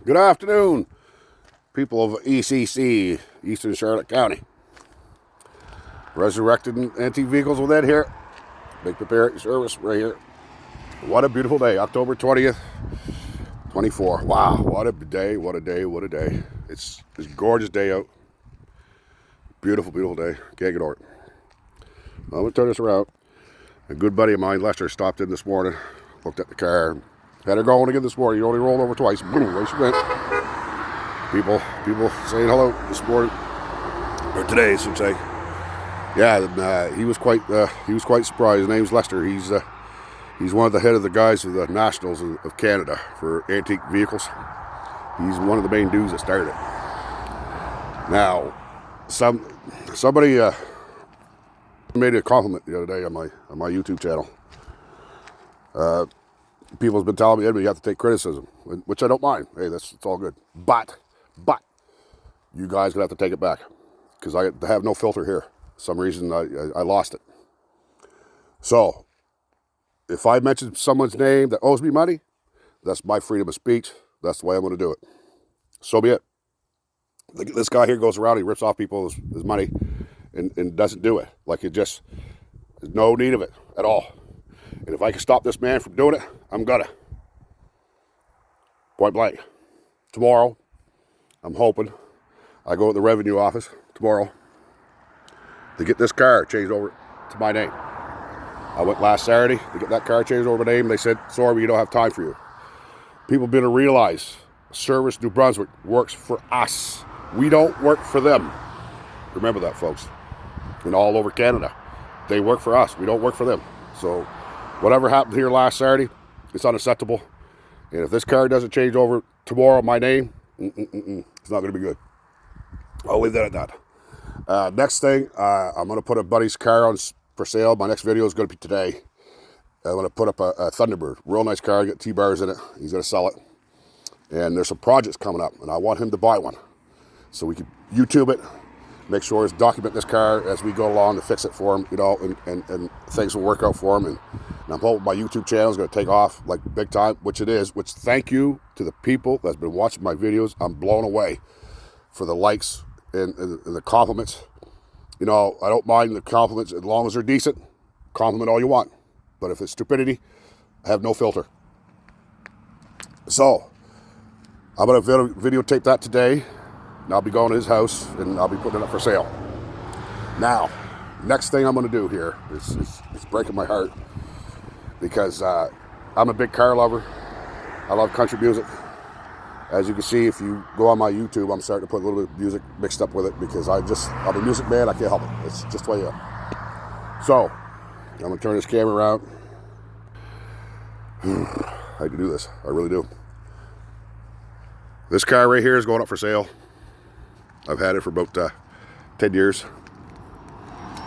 Good afternoon, people of E.C.C, Eastern Charlotte County. Resurrected antique vehicles with Ed here. Big prepared service right here. What a beautiful day, October 20th, 24. Wow, what a day, what a day, what a day. It's a gorgeous day out. Beautiful, beautiful day. Can't ignore it. I'm going to turn this around. A good buddy of mine, Lester, stopped in this morning, looked at the car, had her going again this morning. You only rolled over twice. Boom, away she went. People saying hello this morning, or today, I should say. Yeah, and, he was quite surprised. His name's Lester. He's one of the head of the guys of the Nationals of Canada for antique vehicles. He's one of the main dudes that started it. Now, somebody made a compliment the other day on my YouTube channel. People have been telling me, Edmund, you have to take criticism, which I don't mind. Hey, it's all good. But you guys gonna have to take it back because I have no filter here. For some reason I lost it. So if I mention someone's name that owes me money, that's my freedom of speech. That's the way I'm going to do it. So be it. This guy here goes around, he rips off people's money and doesn't do it. Like there's no need of it at all. And if I can stop this man from doing it, I'm gonna. Point blank. Tomorrow, I'm hoping I go to the revenue office tomorrow to get this car changed over to my name. I went last Saturday to get that car changed over my name. They said, sorry, we don't have time for you. People better realize Service New Brunswick works for us. We don't work for them. Remember that, folks. And all over Canada, they work for us. We don't work for them. So whatever happened here last Saturday, it's unacceptable. And if this car doesn't change over tomorrow, my name, it's not going to be good. I'll leave that at that. Next thing, I'm going to put a buddy's car on for sale. My next video is going to be today. I'm going to put up a Thunderbird. Real nice car. Got T-bars in it. He's going to sell it. And there's some projects coming up, and I want him to buy one. So we can YouTube it, make sure it's document this car as we go along to fix it for him, and things will work out for him. And I'm hoping my YouTube channel is going to take off like big time, which it is. Which thank you to the people that's been watching my videos. I'm blown away for the likes and the compliments. I don't mind the compliments as long as they're decent. Compliment all you want. But if it's stupidity, I have no filter. So, I'm going to videotape that today. And I'll be going to his house and I'll be putting it up for sale. Now, next thing I'm going to do here is it's breaking my heart because I'm a big car lover. I love country music. As you can see, if you go on my YouTube, I'm starting to put a little bit of music mixed up with it because I'm a music man. I can't help it. It's just the way I am. So, I'm going to turn this camera around. I can do this. I really do. This car right here is going up for sale. I've had it for about 10 years.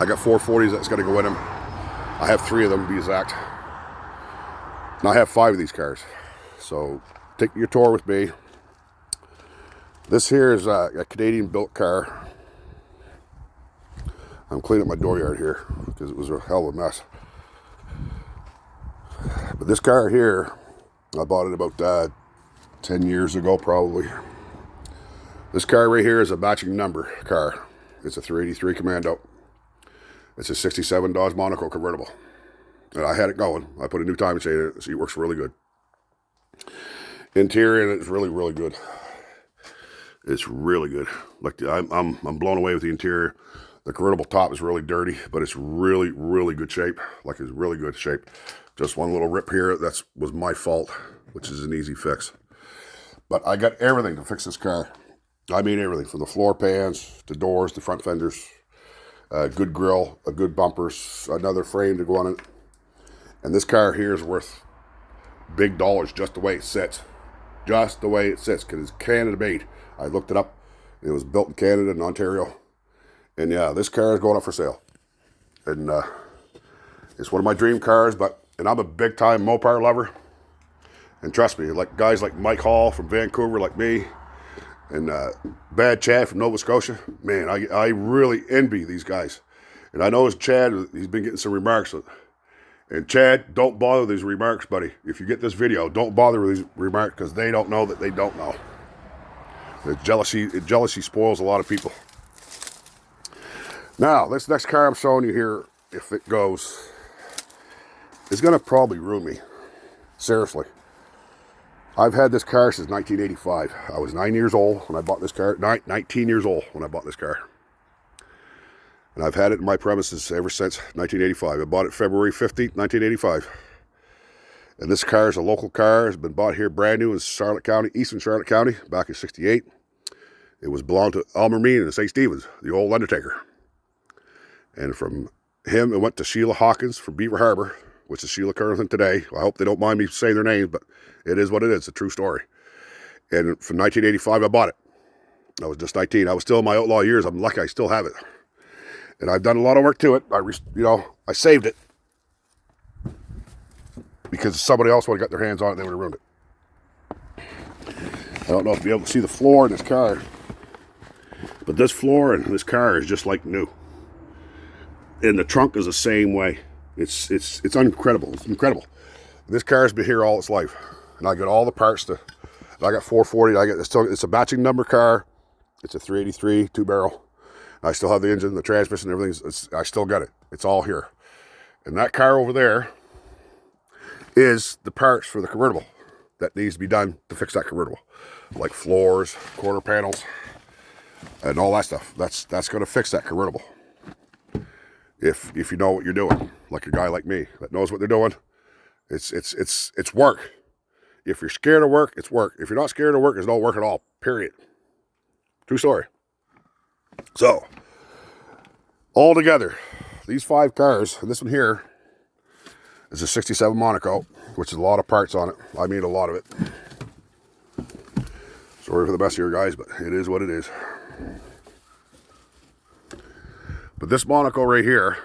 I got 440s that's going to go in them. I have 3 of them to be exact. And I have 5 of these cars. So, take your tour with me. This here is a Canadian-built car. I'm cleaning up my dooryard here because it was a hell of a mess. But this car here, I bought it about 10 years ago probably. This car right here is a matching number car. It's a 383 Commando. It's a 67 Dodge Monaco convertible. And I had it going. I put a new timing chain in it. See, it works really good. Interior in it is really, really good. It's really good. Like I'm blown away with the interior. The convertible top is really dirty, but it's really, really good shape. Like it's really good shape. Just one little rip here. That was my fault, which is an easy fix. But I got everything to fix this car. I mean everything, from the floor pans, to doors, to front fenders, a good grill, a good bumpers, another frame to go on it. And this car here is worth big dollars just the way it sits. Just the way it sits, because it's Canada made. I looked it up. It was built in Canada and Ontario. And yeah, this car is going up for sale. And it's one of my dream cars, and I'm a big time Mopar lover. And trust me, like guys like Mike Hall from Vancouver, like me, and Bad Chad from Nova Scotia, man, I really envy these guys. And I know as Chad, he's been getting some remarks. And Chad, don't bother with these remarks, buddy. If you get this video, don't bother with these remarks because they don't know that they don't know. The jealousy spoils a lot of people. Now, this next car I'm showing you here, if it goes, is going to probably ruin me. Seriously. I've had this car since 1985. I was 9 years old when I bought this car. 19 years old when I bought this car. And I've had it in my premises ever since 1985. I bought it February 15th, 1985. And this car is a local car. It's been bought here brand new in Charlotte County, eastern Charlotte County, back in '68. It was belonged to Elmer Mean and St. Stephen's, the old undertaker. And from him, it went to Sheila Hawkins from Beaver Harbor, which is Sheila Curlington today. I hope they don't mind me saying their names, but it is what it is. It's a true story. And from 1985, I bought it. I was just 19. I was still in my outlaw years. I'm lucky I still have it. And I've done a lot of work to it. I saved it because if somebody else would have got their hands on it, they would have ruined it. I don't know if you'll be able to see the floor in this car, but this floor in this car is just like new. And the trunk is the same way. It's incredible. It's incredible. This car's been here all its life, and I got all the parts. I got 440. It's a matching number car. It's a 383 2-barrel. I still have the engine, the transmission, everything. I still got it. It's all here. And that car over there is the parts for the convertible that needs to be done to fix that convertible, like floors, quarter panels, and all that stuff. That's going to fix that convertible. If you know what you're doing, like a guy like me that knows what they're doing, it's work. If you're scared of work, it's work. If you're not scared of work, it's no work at all. Period. True story. So, all together, these 5 cars, and this one here is a '67 Monaco, which is a lot of parts on it. I mean, a lot of it. Sorry for the mess here, guys, but it is what it is. But this Monaco right here,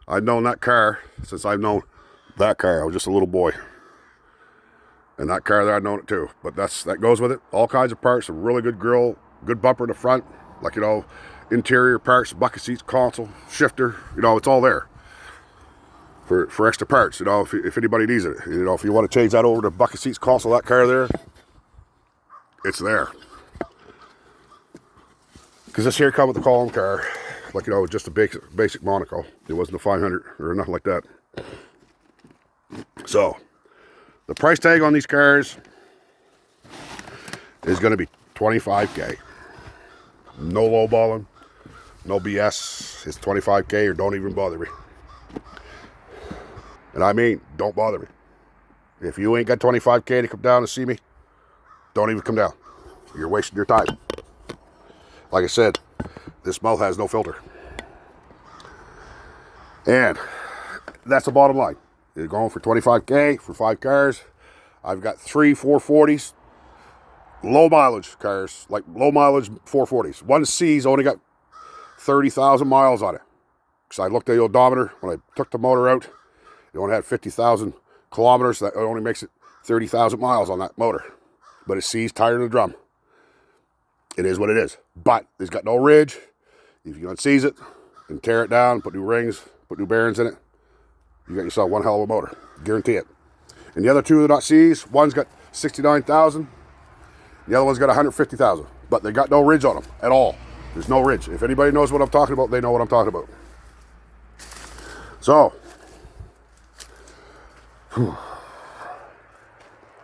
I've known that car since I've known that car. I was just a little boy. And that car there, I've known it too. But that goes with it. All kinds of parts, a really good grill, good bumper in the front. Like, interior parts, bucket seats, console, shifter. It's all there. For extra parts, if anybody needs it. If you want to change that over to bucket seats, console, that car there, it's there. Because this here come with the column car. Like, just a basic Monaco. It wasn't a 500 or nothing like that. So, the price tag on these cars is going to be $25K. No lowballing, no BS. It's $25K or don't even bother me. And I mean, don't bother me. If you ain't got $25K to come down and see me, don't even come down. You're wasting your time. Like I said, this mouth has no filter. And that's the bottom line. You're going for $25K for 5 cars. I've got 3 440s. Low mileage cars, like low mileage 440s. One C's only got 30,000 miles on it. Because I looked at the odometer when I took the motor out. It only had 50,000 kilometers. That only makes it 30,000 miles on that motor. But it's C's tighter than the drum. It is what it is. But it's got no ridge. If you unseize it and tear it down, put new rings, put new bearings in it, you got yourself one hell of a motor. Guarantee it. And the other 2 are not C's. One's got 69,000. The other one's got 150,000. But they got no ridge on them at all. There's no ridge. If anybody knows what I'm talking about, they know what I'm talking about. So,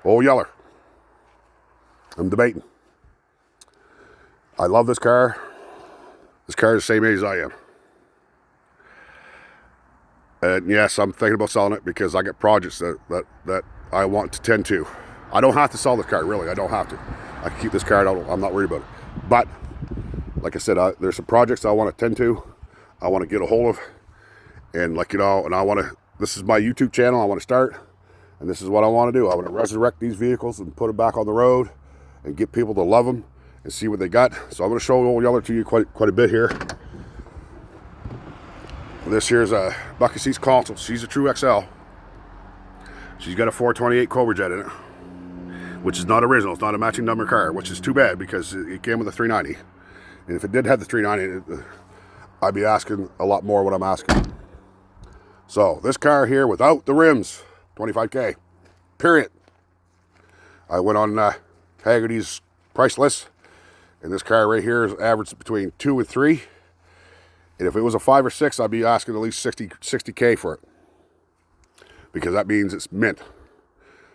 old Yeller. I'm debating. I love this car. This car is the same age as I am. And yes, I'm thinking about selling it because I got projects that I want to tend to. I don't have to sell this car, really. I don't have to. I can keep this car. I'm not worried about it. But, like I said, there's some projects I want to tend to. I want to get a hold of. And and I want to, this is my YouTube channel I want to start. And this is what I want to do. I want to resurrect these vehicles and put them back on the road and get people to love them and see what they got. So I'm going to show Old Yeller to you quite a bit here. This here's a bucket seats console. She's a true XL. She's got a 428 Cobra Jet in it, which is not original. It's not a matching number car, which is too bad because it came with a 390. And if it did have the 390, I'd be asking a lot more what I'm asking. So this car here without the rims, $25K, period. I went on Haggerty's price list, and this car right here is averaged between 2 and 3. And if it was a 5 or 6, I'd be asking at least 60K for it, because that means it's mint.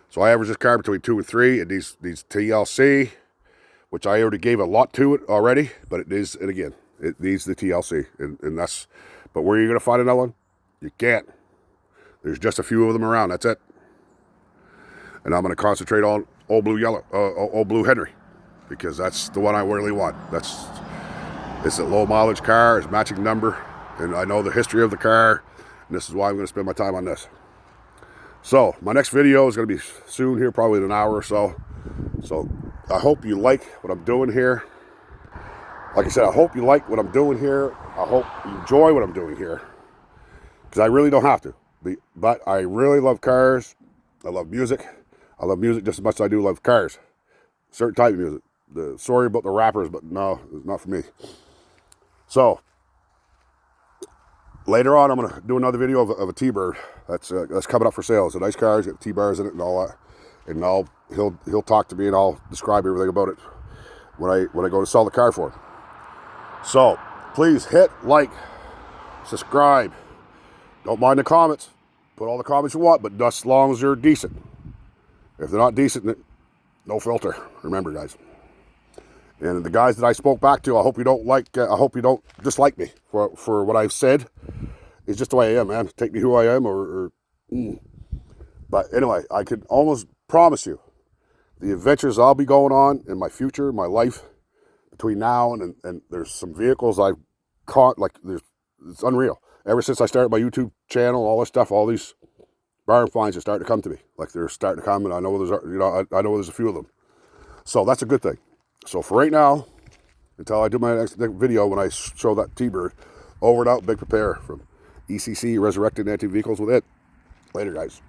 So I average this car between 2 and 3. It needs TLC, which I already gave a lot to it already, but it needs, and again, it needs the TLC, and that's. But where are you going to find another one? You can't. There's just a few of them around. That's it. And I'm going to concentrate on old blue Henry, because that's the one I really want. It's a low mileage car, it's matching number, and I know the history of the car, and this is why I'm going to spend my time on this. So my next video is going to be soon here, probably in an hour or so. So I hope you like what I'm doing here. Like I said, I hope you like what I'm doing here. I hope you enjoy what I'm doing here, because I really don't have to. But I really love cars. I love music. I love music just as much as I do love cars. Certain type of music. Sorry about the rappers, but no, it's not for me. So later on, I'm going to do another video of a T-Bird that's coming up for sale. It's a nice car. It's got T-bars in it and all that. And he'll talk to me, and I'll describe everything about it when I go to sell the car for him. So please hit like, subscribe. Don't mind the comments. Put all the comments you want, but just as long as they're decent. If they're not decent, no filter. Remember, guys. And the guys that I spoke back to, I hope you don't dislike me for what I've said. It's just the way I am, man. Take me who I am, But anyway, I can almost promise you the adventures I'll be going on in my future, my life, between now and there's some vehicles I've caught, it's unreal. Ever since I started my YouTube channel, all this stuff, all these barn finds are starting to come to me. Like, they're starting to come, and I know I know there's a few of them. So that's a good thing. So for right now, until I do my next video when I show that T-Bird, over and out, big prepare from E.C.C. Resurrected Antique Vehicles with it. Later, guys.